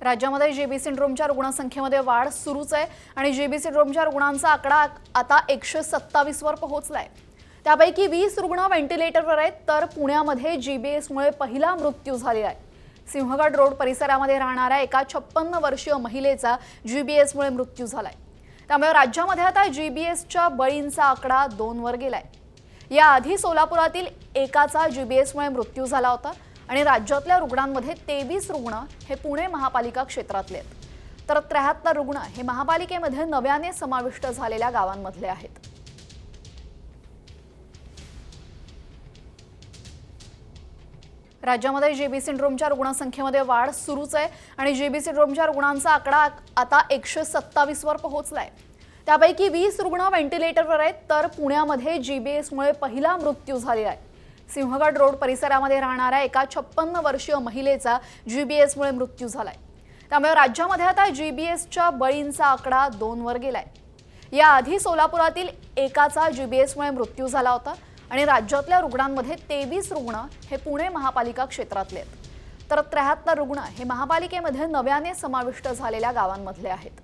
राज्यामध्ये जेबी सिंड्रोमच्या रुग्णसंख्येमध्ये वाढ सुरूच आहे आणि जेबी सिंड्रोमच्या रुग्णांचा आकडा आता 127 वर पोहोचलाय। त्यापैकी 20 रुग्ण व्हेंटिलेटरवर आहेत, तर पुण्यामध्ये जीबीएसमुळे पहिला मृत्यू झालेला आहे। सिंहगड रोड परिसरामध्ये राहणाऱ्या एका 56 वर्षीय महिलेचा जीबीएसमुळे मृत्यू झालाय। त्यामुळे राज्यामध्ये आता जीबीएसच्या बळींचा आकडा 2 वर गेलाय। याआधी सोलापुरातील एकाचा जीबीएसमुळे मृत्यू झाला होता आणि राज्यातल्या रुग्णांमध्ये 23 रुग्ण हे पुणे महापालिका क्षेत्रातले आहेत, तर 73 रुग्ण हे महापालिकेमध्ये नव्याने समाविष्ट झालेल्या गावांमधले आहेत। राज्यामध्ये जेबी सिंड्रोमच्या रुग्णसंख्येमध्ये वाढ सुरूच आहे आणि जेबी सिंड्रोमच्या रुग्णांचा आकडा आता 127 वर पोहोचलाय। त्यापैकी 20 रुग्ण व्हेंटिलेटरवर आहेत, तर पुण्यामध्ये जीबीएसमुळे पहिला मृत्यू झालेला आहे। सिंहगड रोड परिसरामध्ये राहणाऱ्या एका 56 वर्षीय महिलेचा जीबीएसमुळे मृत्यू झालाय। त्यामुळे राज्यामध्ये आता जीबीएसच्या बळींचा आकडा 2 वर गेलाय। याआधी सोलापुरातील एकाचा जीबीएसमुळे मृत्यू झाला होता आणि राज्यातल्या रुग्णांमध्ये 23 रुग्ण हे पुणे महापालिका क्षेत्रातले आहेत, तर 73 रुग्ण हे महापालिकेमध्ये नव्याने समाविष्ट झालेल्या गावांमधले आहेत।